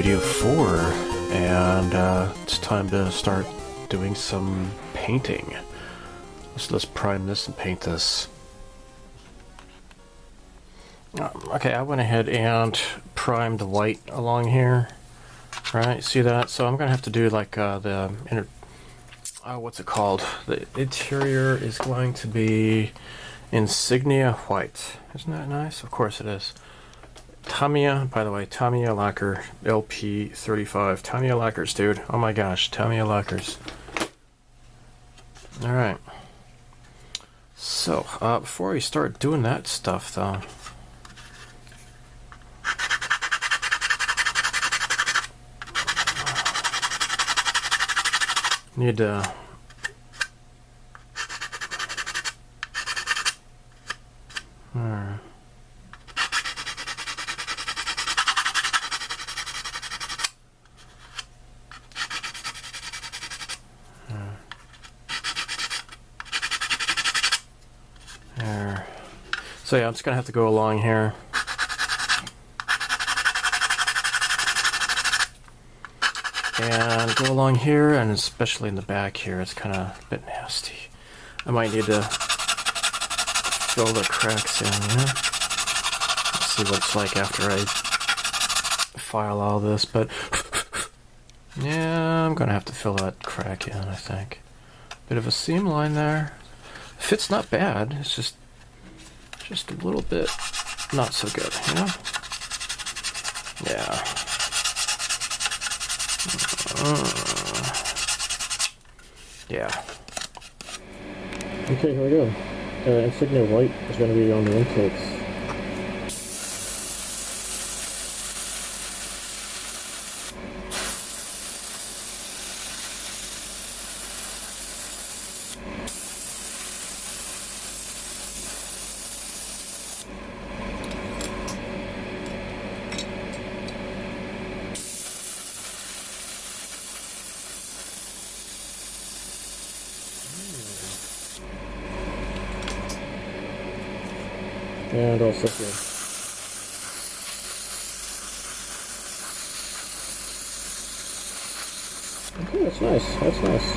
video 4, and it's time to start doing some painting. Let's prime this and paint this. Okay, I went ahead and primed the white along here. Right, see that? So I'm gonna have to do like the inner. What's it called? The interior is going to be insignia white. Isn't that nice? Of course it is. Tamiya, by the way, Tamiya lacquer LP35. Tamiya lacquers, dude. Oh my gosh, Tamiya lacquers. Alright. So, before we start doing that stuff, though, need to there. So yeah, I'm just gonna have to go along here. And go along here, and especially in the back here, it's kind of a bit nasty. I might need to fill the cracks in, you know? Let's see what it's like after I file all this, but yeah, I'm gonna have to fill that crack in, I think. Bit of a seam line there. Fit's not bad, it's just a little bit not so good, you know? Yeah. Yeah. Okay, here we go. Insignia white is going to be on the intakes. And also here. Okay, that's nice. That's nice.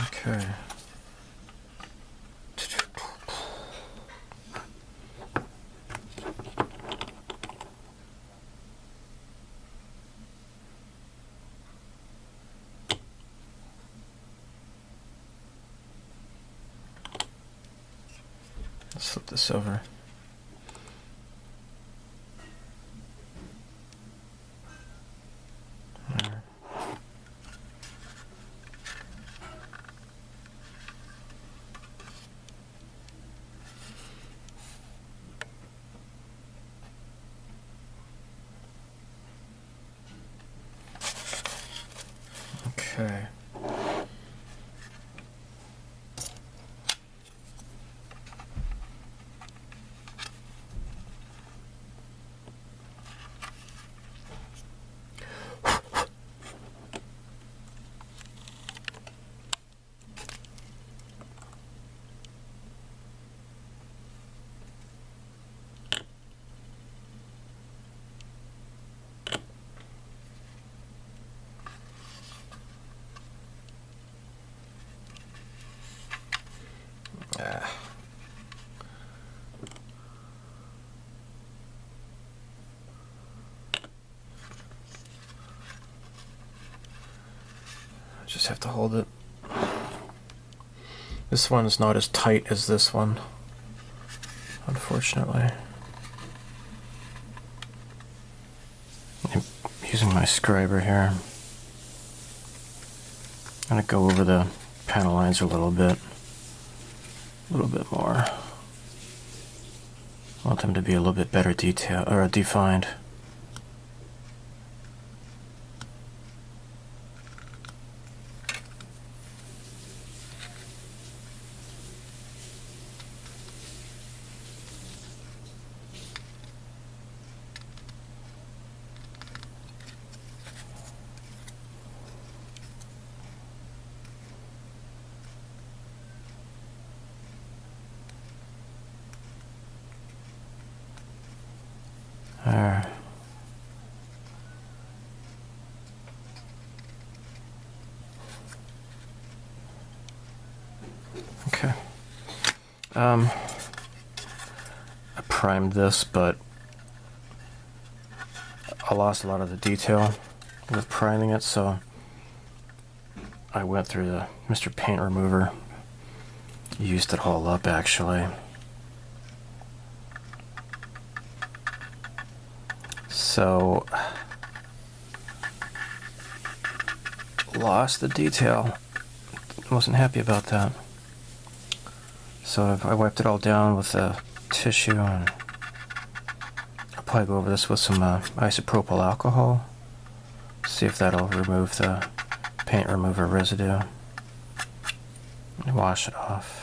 Okay. Let's flip this over. There. Okay. Just have to hold it. This one is not as tight as this one, unfortunately. I'm using my scriber here. I'm gonna go over the panel lines a little bit more. I want them to be a little bit better defined. There. Okay. I primed this, but I lost a lot of the detail with priming it, so I went through the Mr. Paint Remover, used it all up actually. So, lost the detail. Wasn't happy about that. So I wiped it all down with a tissue, and I'll probably go over this with some isopropyl alcohol. See if that'll remove the paint remover residue. And wash it off.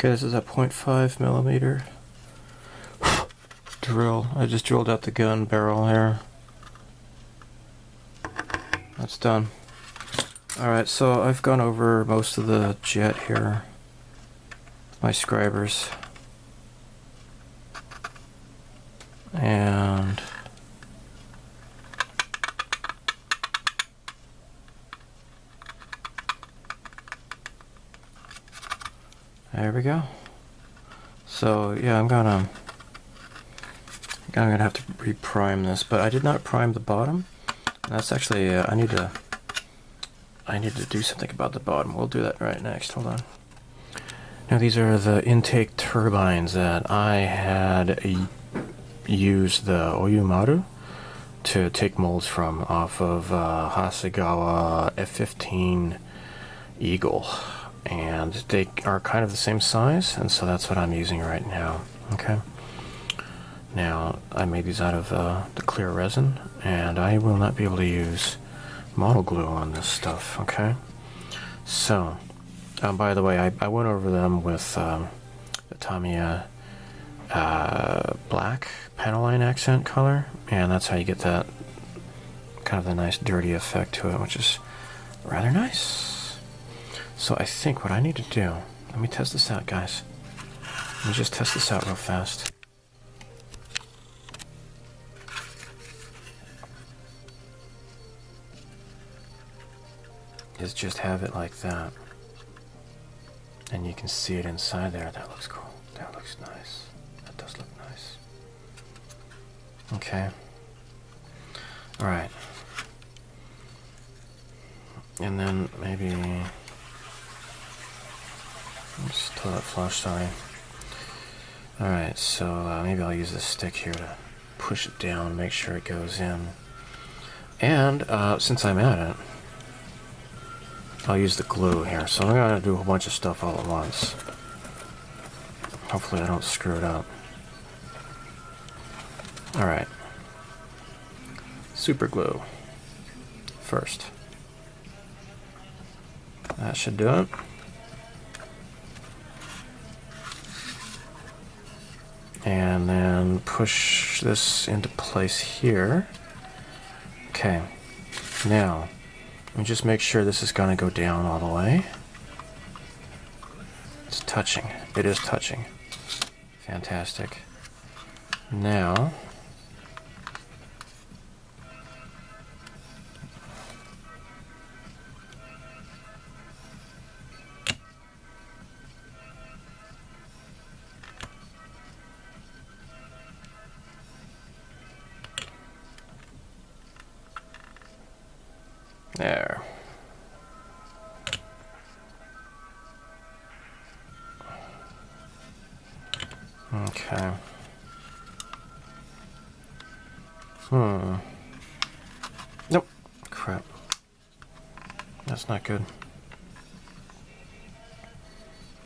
Okay, this is a 0.5 millimeter drill. I just drilled out the gun barrel here. That's done. Alright, so I've gone over most of the jet here. My scribers. And there we go. So yeah, I'm gonna have to reprime this, but I did not prime the bottom. That's actually I need to do something about the bottom. We'll do that right next. Hold on. Now these are the intake turbines that I had used the Oyumaru to take molds from off of Hasegawa F-15 Eagle. And they are kind of the same size, and so that's what I'm using right now. Okay. Now I made these out of the clear resin, and I will not be able to use model glue on this stuff. Okay. So, by the way, I went over them with the Tamiya black Panaline accent color, and that's how you get that kind of the nice dirty effect to it, which is rather nice. So I think what I need to do, let me test this out, guys. Let me just test this out real fast. Is just have it like that. And you can see it inside there. That looks cool. That looks nice. That does look nice. Okay. Alright. And then maybe... Just toilet flush, sorry. Alright, so maybe I'll use this stick here to push it down, make sure it goes in. And since I'm at it, I'll use the glue here. So I'm going to do a bunch of stuff all at once. Hopefully I don't screw it up. Alright. Super glue first. That should do it. And then push this into place here. Okay. Now, let me just make sure this is going to go down all the way. It's touching. It is touching. Fantastic. Now, there. Okay. Nope. Crap. That's not good.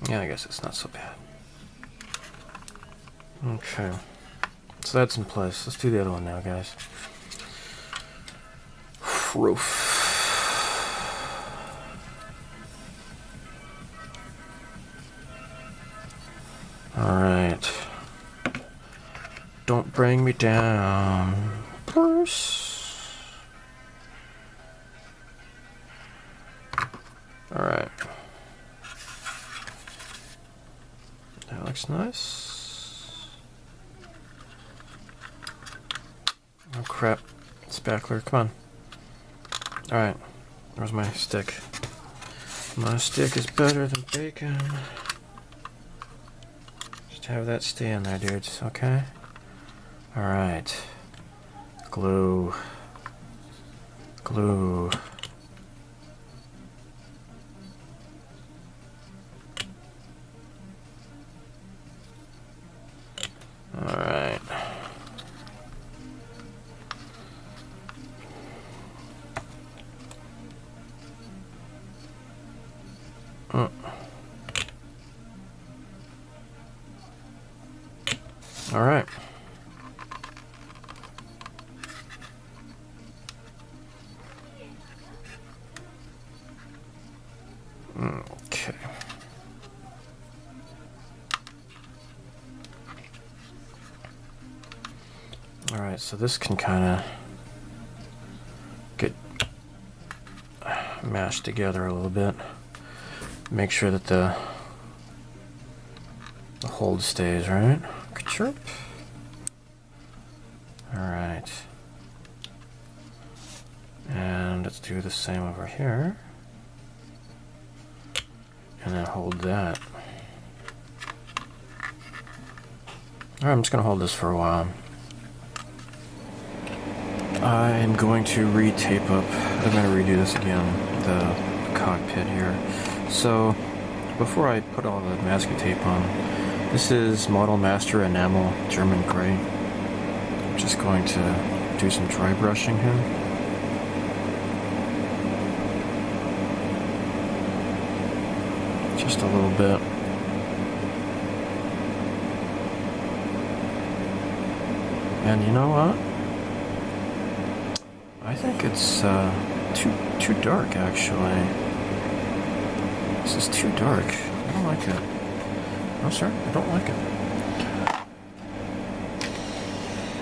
Yeah, I guess it's not so bad. Okay. So that's in place. Let's do the other one now, guys. Roof. Alright. Don't bring me down. looks nice. Oh crap, spackler, come on. Alright, where's my stick? My stick is better than bacon. Just have that stay in there, dudes, okay? Alright. Glue. Glue. Alright. Alright. Okay. Alright, so this can kind of get mashed together a little bit. Make sure that the hold stays, right? Chirp. Alright. And let's do the same over here. And then hold that. Alright, I'm just going to hold this for a while. I'm going to re-tape up. I'm going to redo this again, the cockpit here. So, before I put all the masking tape on, this is Model Master Enamel German Gray. I'm just going to do some dry brushing here. Just a little bit. And you know what? I think it's too dark, actually. This is too dark. I don't like it. No, sir, I don't like it.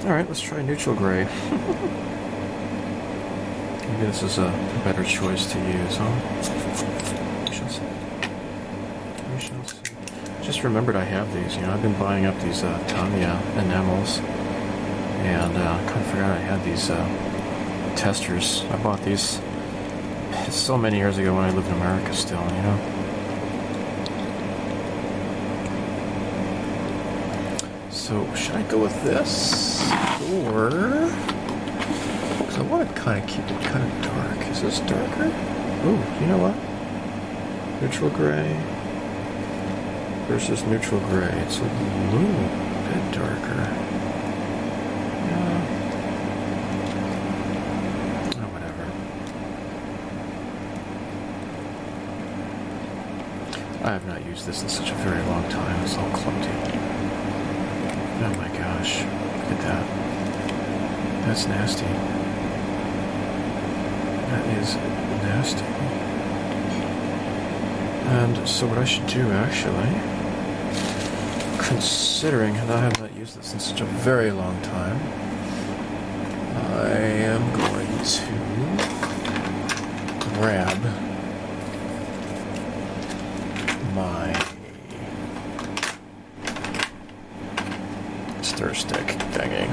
Alright, let's try neutral gray. Maybe this is a better choice to use, huh? We shall see. We shall see. Just remembered I have these, you know, I've been buying up these Tamiya enamels. And kind of forgot I had these testers. I bought these so many years ago when I lived in America still, you know. So, should I go with this? Or... because I want to kind of keep it kind of dark. Is this darker? Ooh, you know what? Neutral gray versus neutral gray. It's a little bit darker. Yeah. Oh, whatever. I have not used this in such a very long time. It's all clumsy. Oh my gosh, look at that. That's nasty. That is nasty. And so what I should do, actually, considering that I have not used this in such a very long time, I am going to grab my stir stick thingy.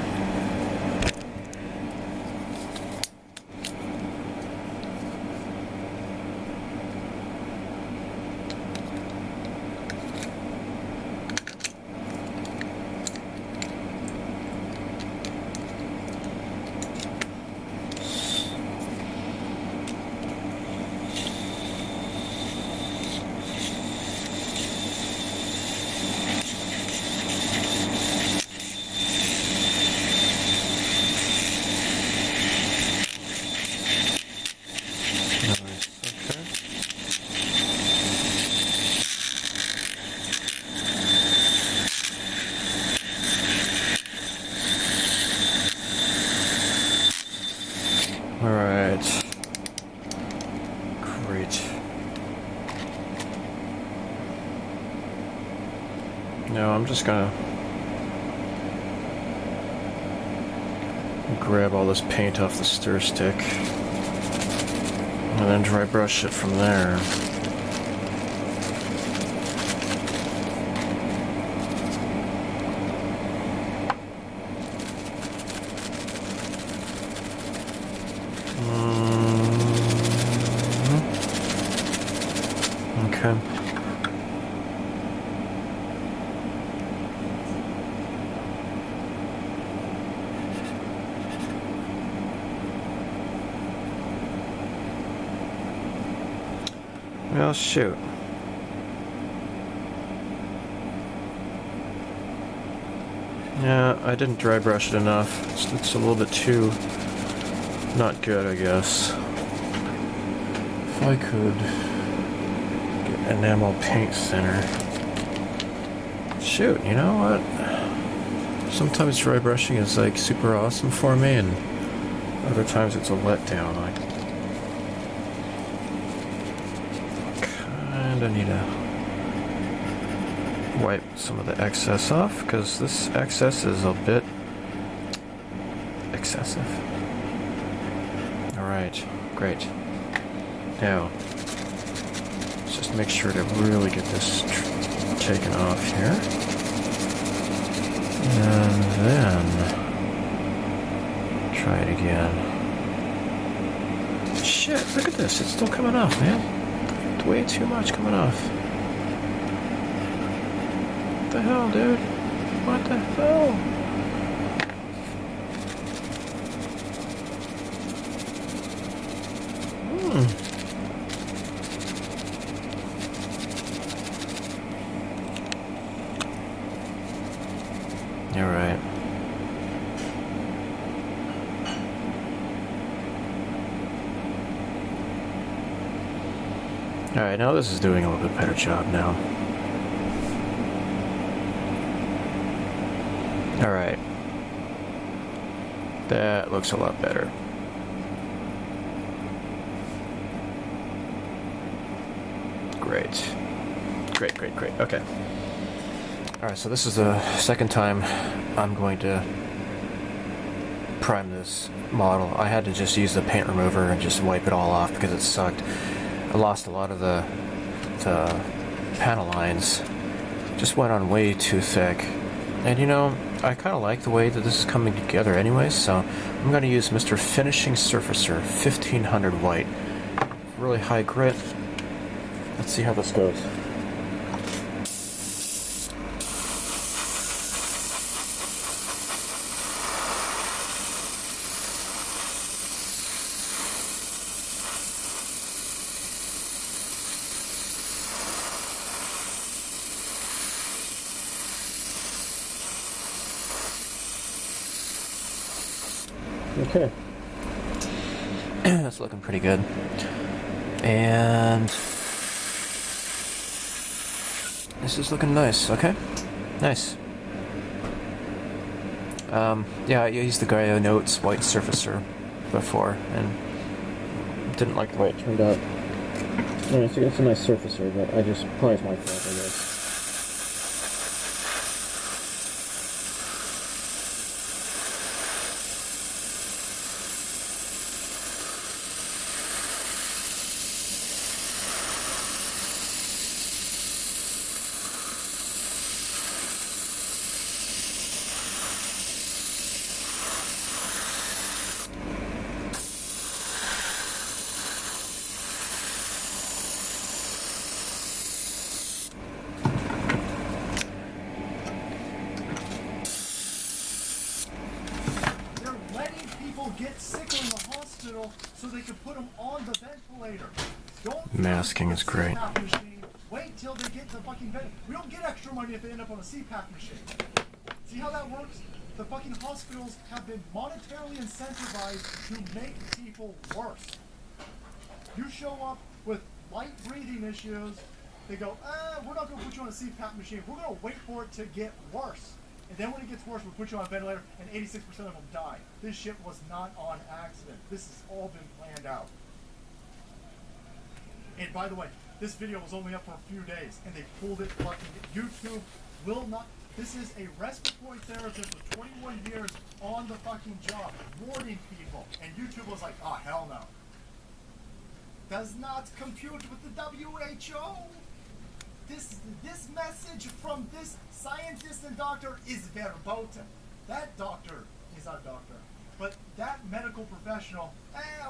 Alright. Great. Now I'm just gonna grab all this paint off the stir stick and then dry brush it from there. Okay. Well, shoot. Yeah, I didn't dry brush it enough. It's a little bit too not good, I guess. If I could get enamel paint thinner. Shoot, you know what? Sometimes dry brushing is like super awesome for me, and other times it's a letdown. I kinda need to wipe some of the excess off, because this excess is a bit excessive. Alright, great. Now, let's just make sure to really get this taken off here. And then try it again. Shit, look at this, it's still coming off, man. Way too much coming off. What the hell, dude? What the hell? You're right. Alright, now this is doing a little bit better job now. Alright. That looks a lot better. Great. Great, great, great. Okay. Alright, so this is the second time I'm going to prime this model. I had to just use the paint remover and just wipe it all off because it sucked. I lost a lot of the panel lines. Just went on way too thick. And you know, I kind of like the way that this is coming together anyways, so I'm going to use Mr. Finishing Surfacer 1500 white. Really high grit. Let's see how this goes. Okay. That's looking pretty good. And this is looking nice, okay? Nice. Yeah, I used the Gaia Notes white surfacer before, and didn't like the way it turned out. It's a nice surfacer, but probably it's my fault, I guess. Get sick in the hospital so they can put them on the ventilator. Don't Masking is great. Machine. Wait till they get the fucking ventilator. We don't get extra money if they end up on a CPAP machine. See how that works? The fucking hospitals have been monetarily incentivized to make people worse. You show up with light breathing issues, they go, we're not going to put you on a CPAP machine. We're going to wait for it to get worse. And then when it gets worse, we'll put you on a ventilator, and 86% of them die. This shit was not on accident. This has all been planned out. And by the way, this video was only up for a few days, and they pulled it fucking. YouTube will not. This is a respiratory therapist with 21 years on the fucking job, warning people. And YouTube was like, oh, hell no. Does not compute with the WHO. This message from this scientist and doctor is verboten. That doctor is our doctor. But that medical professional,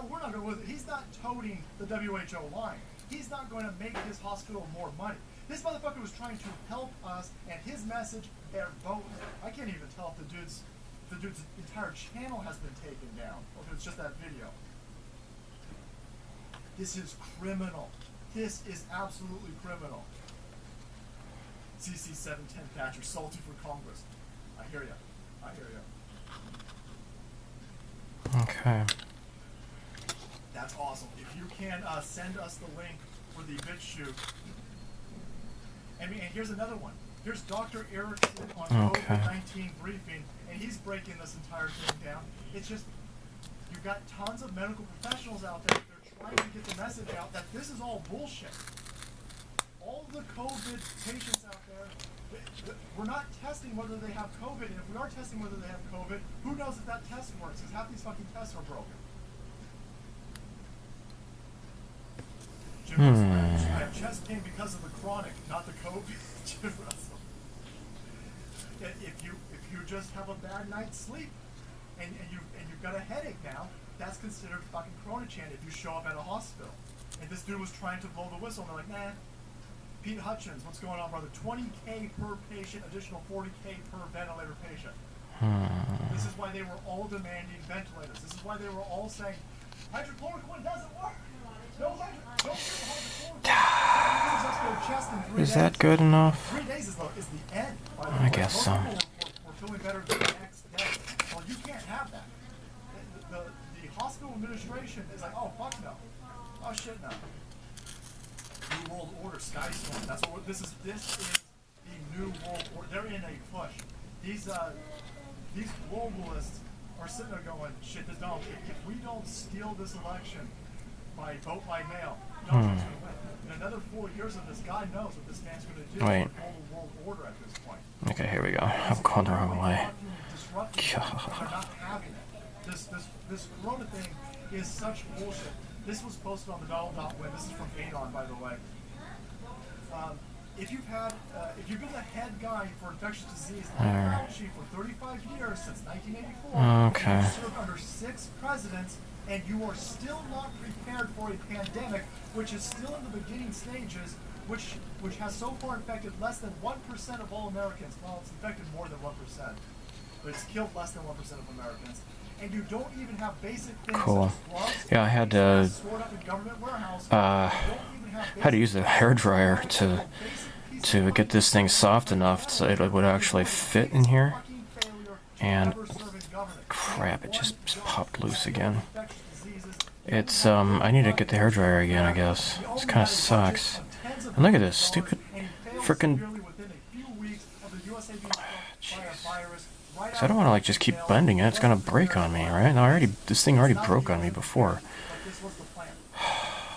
we're not going with it. He's not toting the WHO line. he's not going to make his hospital more money. This motherfucker was trying to help us, and his message, I can't even tell if the dude's entire channel has been taken down, or if it's just that video. This is criminal. This is absolutely criminal. CC 710 Thatcher, salty for Congress. I hear ya. I hear ya. Okay. That's awesome. If you can send us the link for the BitChute. And here's another one. Here's Dr. Erickson on COVID-19 briefing, and he's breaking this entire thing down. It's just, you've got tons of medical professionals out there. They're trying to get the message out that this is all bullshit. All the COVID patients out there, we're not testing whether they have COVID, and if we are testing whether they have COVID, who knows if that test works, because half these fucking tests are broken. Jim Russell, I have chest pain because of the chronic, not the COVID. Jim Russell. If you just have a bad night's sleep and you've got a headache now, that's considered fucking Corona chant if you show up at a hospital. And this dude was trying to blow the whistle, and they're like, nah. Pete Hutchins, what's going on, brother? $20K per patient, additional $40K per ventilator patient. This is why they were all demanding ventilators. This is why they were all saying, hydrochloroquine doesn't work. Is that good enough? 3 days is the end. I guess so. We're feeling better the next day. Well, you can't have that. The hospital administration is like, oh, fuck no. Oh, shit no. New World Order, Sky Storm. That's what this is. This is the New World Order. They're in a push. These globalists are sitting there going, shit, this don't. If we don't steal this election by vote by mail, Donald Trump's going to win. In another 4 years of this, God knows what this man's going to do. Wait. The world order at this point. Okay, here we go. I'm going the wrong way. They're not having it. This Corona thing is such bullshit. This was posted on the Donald.win. This is from Adon, by the way. If you've been the head guy for infectious disease like Fauci for 35 years since 1984, okay. you served under 6 presidents, and you are still not prepared for a pandemic, which is still in the beginning stages, which has so far infected less than 1% of all Americans. Well, it's infected more than 1%, but it's killed less than 1% of Americans. And you don't even have basic things cool. such as gloves. Yeah, I had to use the hairdryer to get this thing soft enough so it would actually fit in here. And crap, it just popped loose again. It's I need to get the hairdryer again, I guess. This kind of sucks. And look at this stupid frickin'. So I don't want to like just keep bending it. It's gonna break on me, right? Now this thing already broke on me before.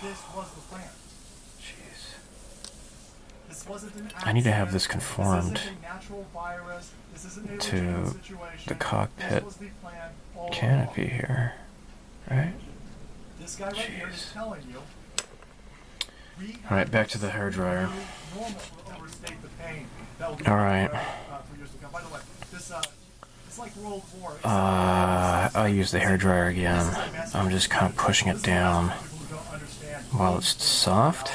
Jeez. I need to have this conformed to the cockpit canopy here, right? Jeez. All right, back to the hairdryer. All right. I use the hairdryer again. I'm just kind of pushing it down while it's soft.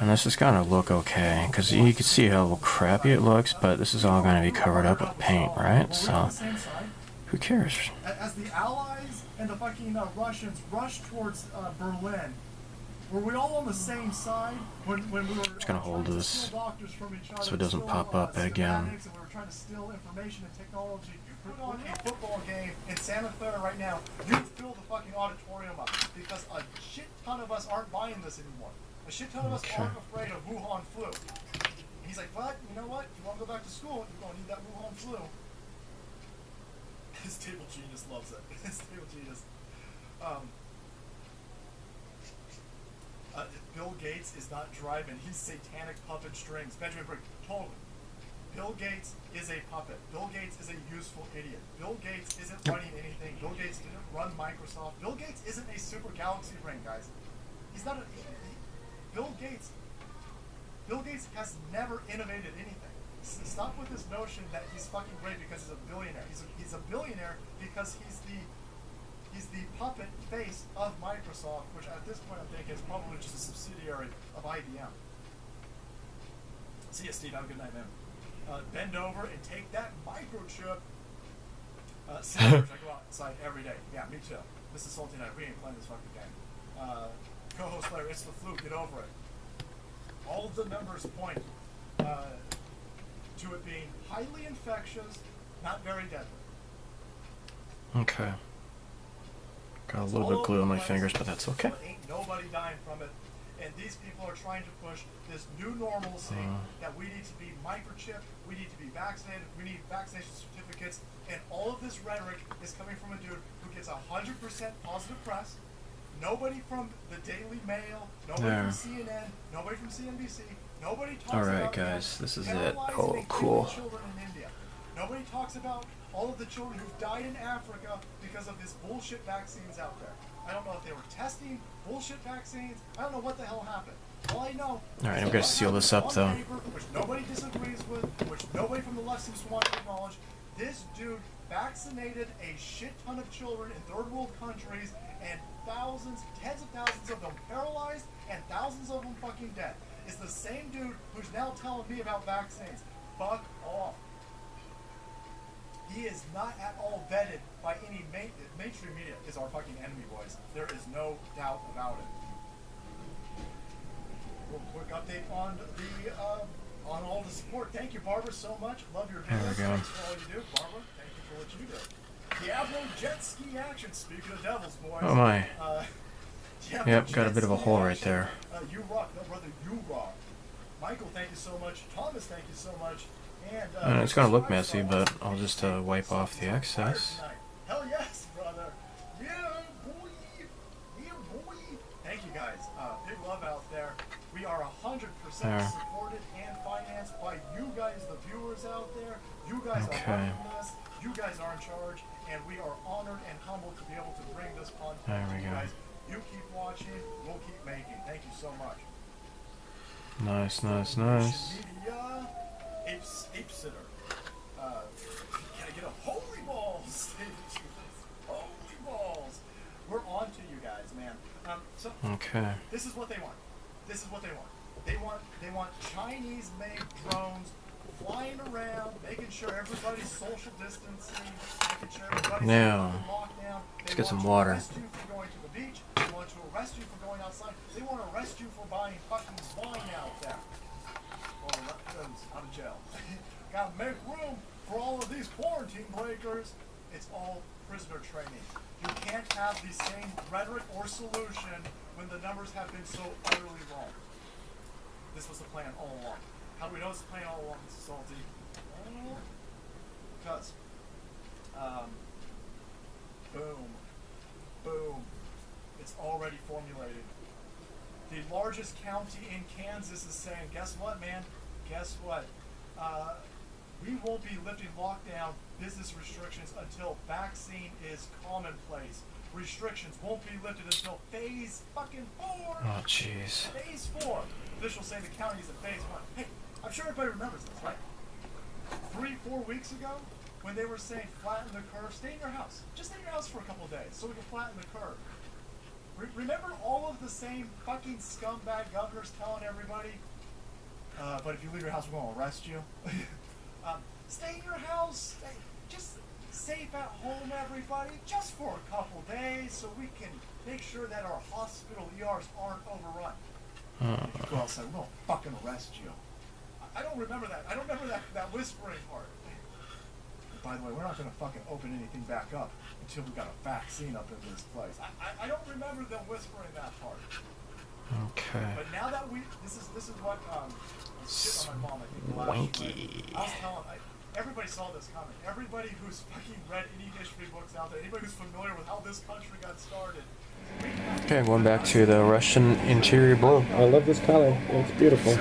And this is going to look okay, because you can see how crappy it looks, but this is all going to be covered up with paint, right? So, who cares? As the Allies and the fucking Russians rushed towards Berlin, were we all on the same side when we were just going to hold this so it doesn't pop up again. And we were trying to steal information and technology. Put on a football game in Santa Clara right now. You fill the fucking auditorium up because a shit ton of us aren't buying this anymore. A shit ton of us aren't afraid of Wuhan flu. And he's like, but you know what? You want to go back to school? You're going to need that Wuhan flu. His table genius loves it. His table genius. Bill Gates is not driving. He's satanic puppet strings. Benjamin Brick, totally. Bill Gates is a puppet. Bill Gates is a useful idiot. Bill Gates isn't running anything. Bill Gates didn't run Microsoft. Bill Gates isn't a super galaxy brain, guys. He's not a... Bill Gates has never innovated anything. Stop with this notion that he's fucking great because he's a billionaire. He's a billionaire because he's the He's the puppet face of Microsoft, which at this point I think is probably just a subsidiary of IBM. See ya, Steve. Have a good night, man. Bend over and take that microchip. Sanders, I go outside every day. Yeah, me too. This is Salty Night. We ain't playing this fucking game. Co-host Larry, it's the flu. Get over it. All of the numbers point to it being highly infectious, not very deadly. Okay. Got a little bit of glue on my fingers, but that's okay. Ain't nobody dying from it. And these people are trying to push this new normalcy that we need to be microchipped, we need to be vaccinated, we need vaccination certificates, and all of this rhetoric is coming from a dude who gets 100% positive press. Nobody from the Daily Mail, nobody from CNN, nobody from CNBC, nobody talks about Alright guys, this is it. Oh, cool. Children in India. Nobody talks about all of the children who've died in Africa because of these bullshit vaccines out there. I don't know if they were testing bullshit vaccines. I don't know what the hell happened. All I know. Alright, I'm gonna seal this up though. Paper, which nobody disagrees with, which nobody from the left seems to want to acknowledge. This dude vaccinated a shit ton of children in third world countries, and thousands, tens of thousands of them paralyzed, and thousands of them fucking dead. It's the same dude who's now telling me about vaccines. Fuck off. He is not at all vetted by any mainstream media. Is our fucking enemy, boys. There is no doubt about it. Real quick update on the on all the support. Thank you, Barbara, so much. Love your videos. Thanks for all you do, Barbara. Thank you for what you do. Diablo jet ski action. Speaking of devils, boys. Oh my. Yep, got a bit of a hole right action. there. You rock, no brother. You rock. Michael, thank you so much. Thomas, thank you so much. And it's gonna look messy, but I'll just wipe off the excess. Hell yes, brother. Yeah, boy. Yeah, boy. Thank you guys. Big love out there. We are 100% supported and financed by you guys, the viewers out there. You guys are running this. You guys are in charge, and we are honored and humbled to be able to bring this content to you guys. You keep watching, we'll keep making. Thank you so much. Nice, nice, nice. Media, ape sitter. Gotta get a holy balls. Holy balls. We're on to you guys, man. So okay. This is what they want. This is what they want. They want Chinese-made drones flying around, making sure everybody's social distancing, making sure everybody's now, in lockdown. let's get some water. Arrest you for going to the beach. They want to arrest you for going outside. They want to arrest you for buying fucking wine out there. Well, let them out of jail. Gotta make room for all of these quarantine breakers. It's all prisoner training. You can't have the same rhetoric or solution when the numbers have been so utterly wrong. This was the plan all along. How do we know it's the plan all along, Mrs. Salty? Because, boom, it's already formulated. The largest county in Kansas is saying, guess what, man? Guess what? We won't be lifting lockdown business restrictions until vaccine is commonplace. Restrictions won't be lifted until phase fucking 4. Oh, jeez. Phase 4. Officials say the county is in phase 1. Hey, I'm sure everybody remembers this, right? 3-4 weeks ago, when they were saying flatten the curve, stay in your house. Just stay in your house for a couple of days so we can flatten the curve. Remember all of the same fucking scumbag governors telling everybody, but if you leave your house, we're going to arrest you. Stay in your house. Just safe at home, everybody, just for a couple days so we can make sure that our hospital ERs aren't overrun. If you go outside, we're going to fucking arrest you. I don't remember that. I don't remember that whispering part. By the way, we're not going to fucking open anything back up until we got a vaccine up in this place. I don't remember them whispering that part. Okay. But now that this is what shit on my mom. I think the last Wanky. I was telling everybody saw this coming. Everybody who's fucking read any history books out there, anybody who's familiar with how this country got started. Okay, going back to the Russian interior blue. I love this color. It's beautiful.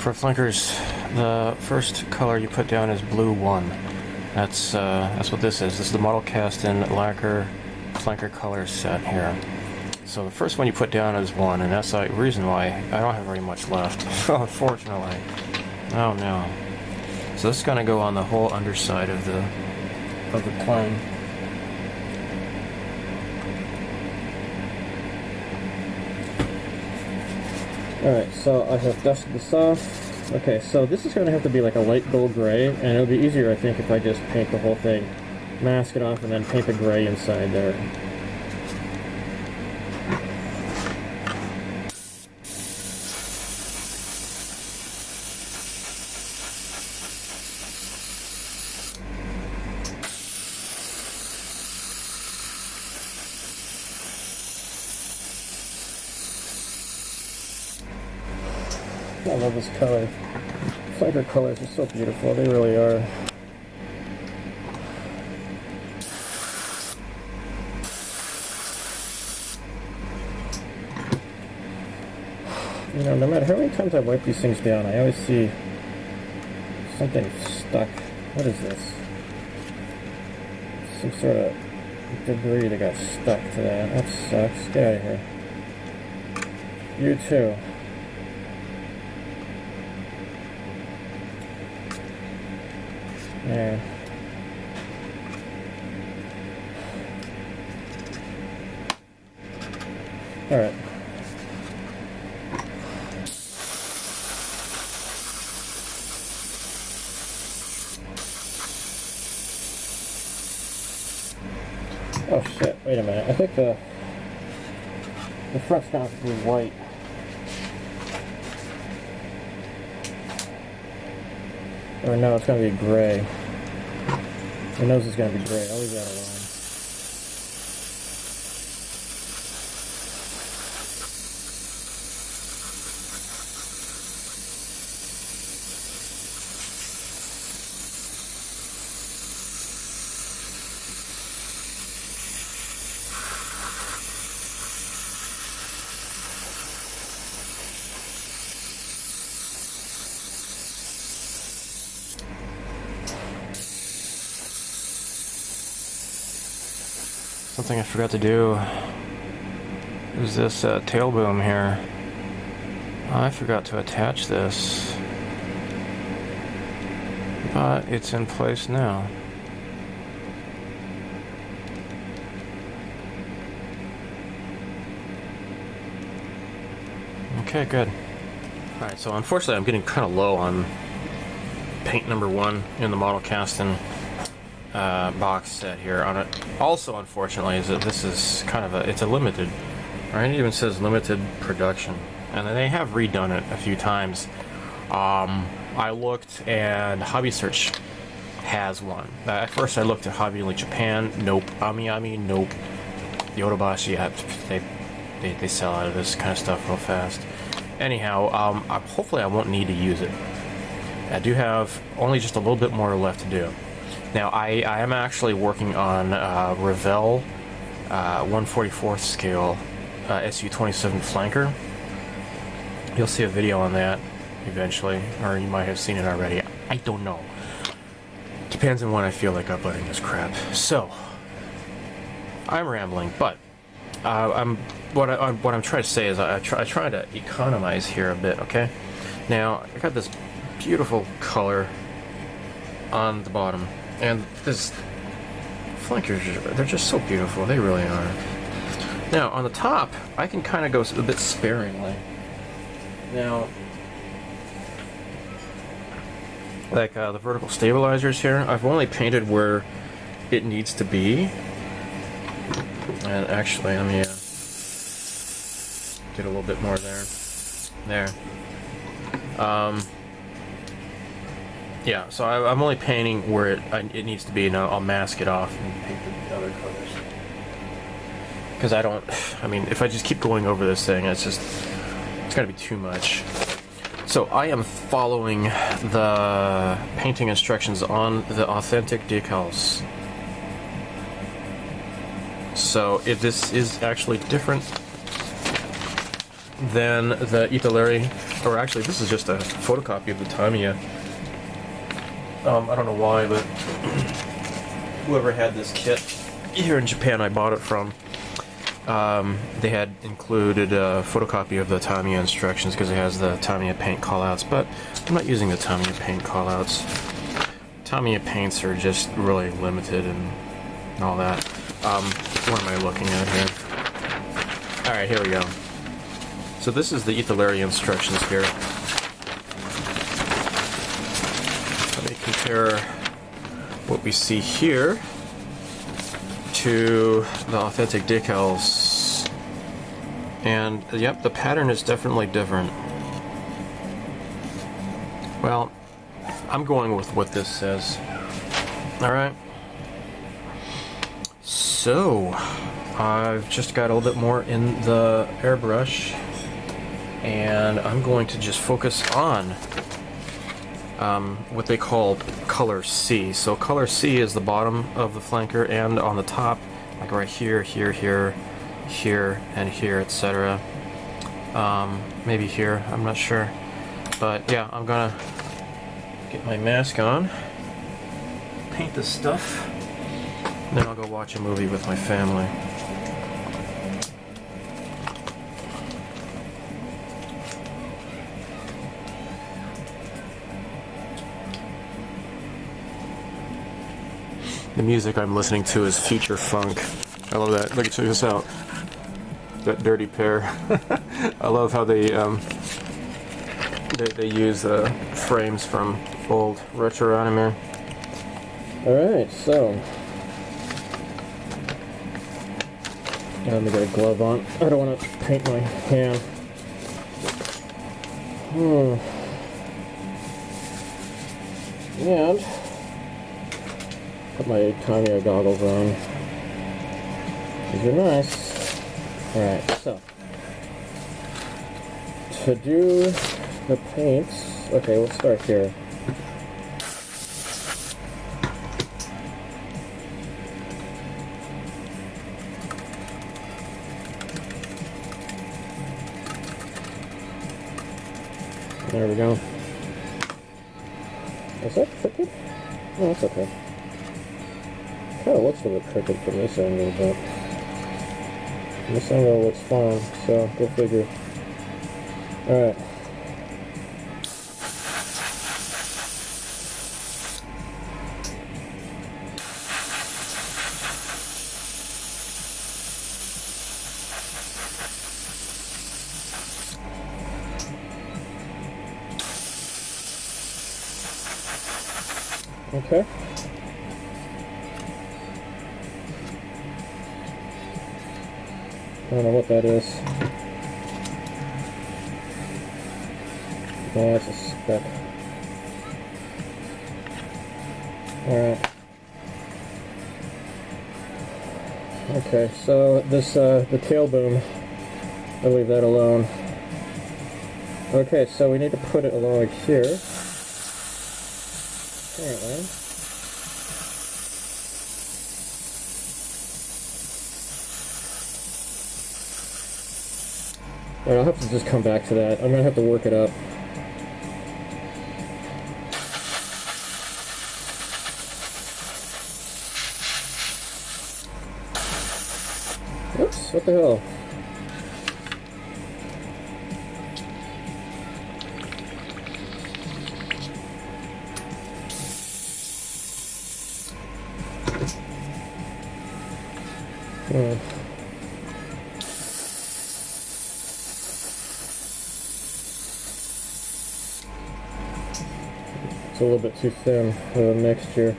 For flankers, the first color you put down is blue 1. That's what this is. This is the model cast in lacquer flanker color set here. So the first one you put down is 1, and that's the reason why I don't have very much left, unfortunately. Oh no. So this is going to go on the whole underside of the plane. Alright, so I have dusted this off. Okay, so this is going to have to be like a light gold gray, and it'll be easier, I think, if I just paint the whole thing, mask it off, and then paint the gray inside there. I love this color. Flanker colors are so beautiful, they really are. You know, no matter how many times I wipe these things down, I always see something stuck. What is this? Some sort of debris that got stuck to that. That sucks. Get out of here. You too. Yeah. All right. Oh shit! Wait a minute. I think the front's gonna have to be white. Or no, it's going to be gray. The nose is going to be gray. I'll leave that alone. Something I forgot to do is this tail boom here. I forgot to attach this, but it's in place now. Okay, good. Alright, so unfortunately I'm getting kind of low on paint number 1 in the model casting box set here on it. Also, unfortunately, is that this is kind of it's a limited, right? It even says limited production, and they have redone it a few times. I looked, and Hobby Search has one. At first, I looked at Hobby Link Japan. Nope. Ami, nope. Yodobashi, yeah, they sell out of this kind of stuff real fast. Anyhow, hopefully, I won't need to use it. I do have only just a little bit more left to do. Now, I am actually working on Revell 1/44th scale SU-27 flanker. You'll see a video on that eventually, or you might have seen it already. I don't know. Depends on when I feel like uploading this crap. So, I'm rambling, but what I'm trying to say is I try to economize here a bit. Okay. Now, I got this beautiful color on the bottom. And this flankers, they're just so beautiful. They really are. Now, on the top, I can kind of go a bit sparingly. Now, like the vertical stabilizers here, I've only painted where it needs to be. And actually, let me get a little bit more there. There. Yeah, so I'm only painting where it needs to be, and I'll mask it off and paint the other colors. Because I mean, if I just keep going over this thing, it's gotta be too much. So I am following the painting instructions on the authentic decals. So if this is actually different than the Italeri, or actually this is just a photocopy of the Tamiya. I don't know why, but whoever had this kit here in Japan, I bought it from, they had included a photocopy of the Tamiya instructions because it has the Tamiya paint callouts, but I'm not using the Tamiya paint callouts. Tamiya paints are just really limited and all that. What am I looking at here? Alright, here we go. So this is the Italeri instructions here. Let me compare what we see here to the authentic decals. And yep, the pattern is definitely different. Well, I'm going with what this says. Alright. So, I've just got a little bit more in the airbrush, and I'm going to just focus on what they call color C. So color C is the bottom of the flanker, and on the top, like right here, here, here, here, and here, etc. Maybe here, I'm not sure. But yeah, I'm gonna get my mask on, paint this stuff, and then I'll go watch a movie with my family. The music I'm listening to is future funk. I love that. Look, check this out. That dirty pair. I love how they use frames from old retro anime. Alright, so let me get a glove on. I don't want to paint my hand. And put my Tamiya goggles on. These are nice. Alright, so to do the paints, okay, we'll start here. There we go. Is that crooked? Oh, that's okay. Kind of looks a bit crooked from this angle, but this angle looks fine, so go figure. Alright. Okay. I don't know what that is. Oh, that's a speck. Alright. Okay, so this, the tail boom, I'll leave that alone. Okay, so we need to put it along here. Apparently. Alright, I'll have to just come back to that. I'm gonna have to work it up. Oops, what the hell? It's a little bit too thin of a mixture.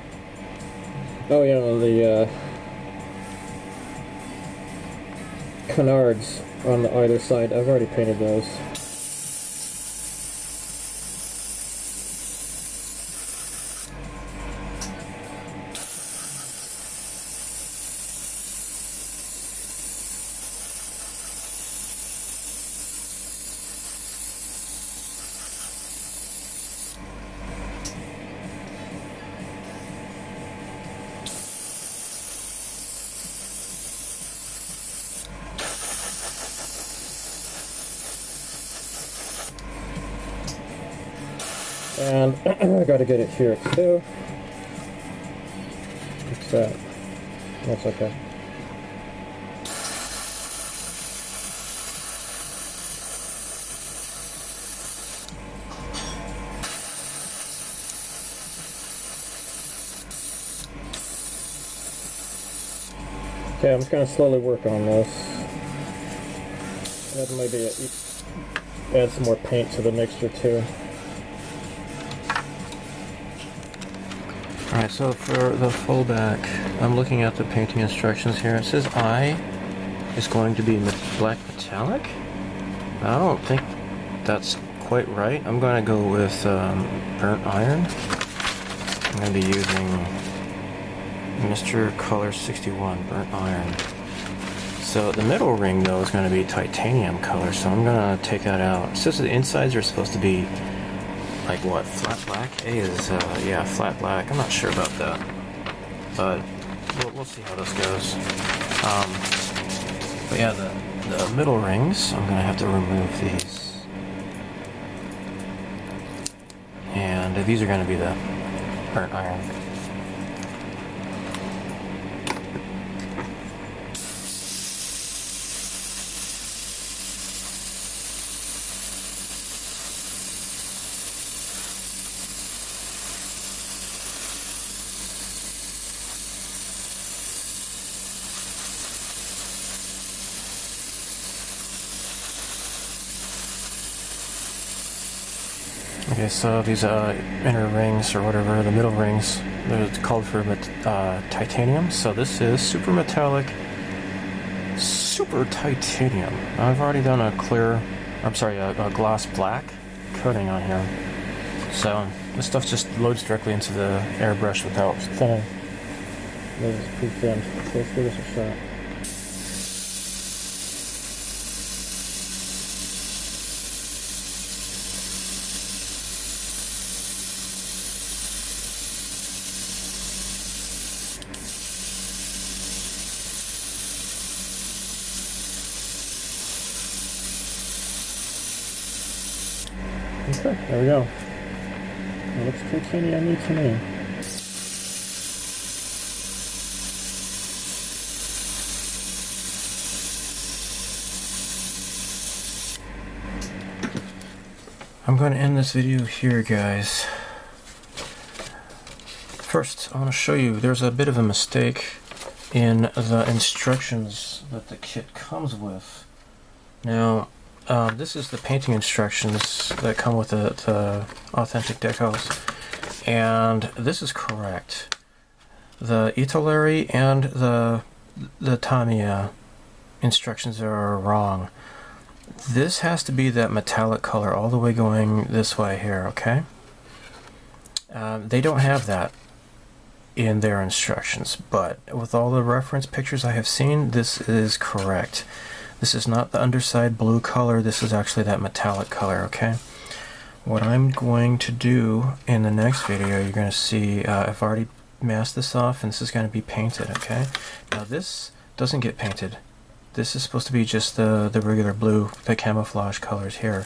Oh yeah, the canards on the either side, I've already painted those. And I gotta get it here too. What's that? That's okay. Okay, I'm just gonna slowly work on this. And maybe add some more paint to the mixture too. Alright, so for the fullback, I'm looking at the painting instructions here. It says I is going to be black metallic. I don't think that's quite right. I'm going to go with burnt iron. I'm going to be using Mr. Color 61 burnt iron. So the middle ring though is going to be titanium color, so I'm going to take that out. It says the insides are supposed to be like what, flat black? A is, yeah, flat black. I'm not sure about that, but we'll see how this goes. But yeah, the middle rings, I'm gonna have to remove these, and these are gonna be the burnt iron. Okay, so these inner rings, or whatever, the middle rings, they're called for titanium. So this is super metallic, super titanium. I've already done a gloss black coating on here. So this stuff just loads directly into the airbrush without thinning. This is pretty thin, so let's give this a shot. Okay, there we go. It looks titanium to me. I'm going to end this video here, guys. First, I want to show you there's a bit of a mistake in the instructions that the kit comes with. Now, this is the painting instructions that come with the authentic decals, and this is correct. The Italeri and the Tamiya instructions are wrong. This has to be that metallic color all the way going this way here, okay? They don't have that in their instructions, but with all the reference pictures I have seen, this is correct. This is not the underside blue color, this is actually that metallic color, okay? What I'm going to do in the next video, you're going to see, I've already masked this off, and this is going to be painted, okay? Now this doesn't get painted. This is supposed to be just the regular blue, the camouflage colors here.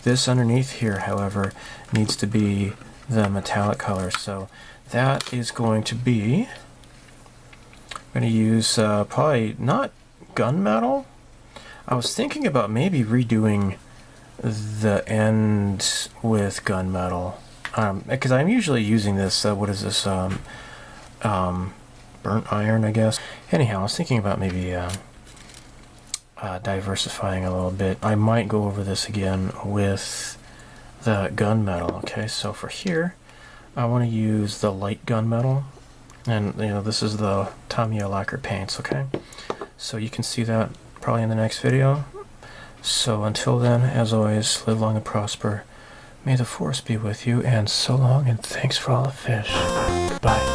This underneath here, however, needs to be the metallic color, so that is going to be, I'm going to use probably not gunmetal. I was thinking about maybe redoing the end with gunmetal, because I'm usually using this, what is this, burnt iron, I guess. Anyhow, I was thinking about maybe diversifying a little bit. I might go over this again with the gunmetal, okay? So for here, I want to use the light gunmetal, and you know, this is the Tamiya lacquer paints, okay? So you can see that probably in the next video. So until then, as always, live long and prosper. May the force be with you, and so long, and thanks for all the fish. Bye.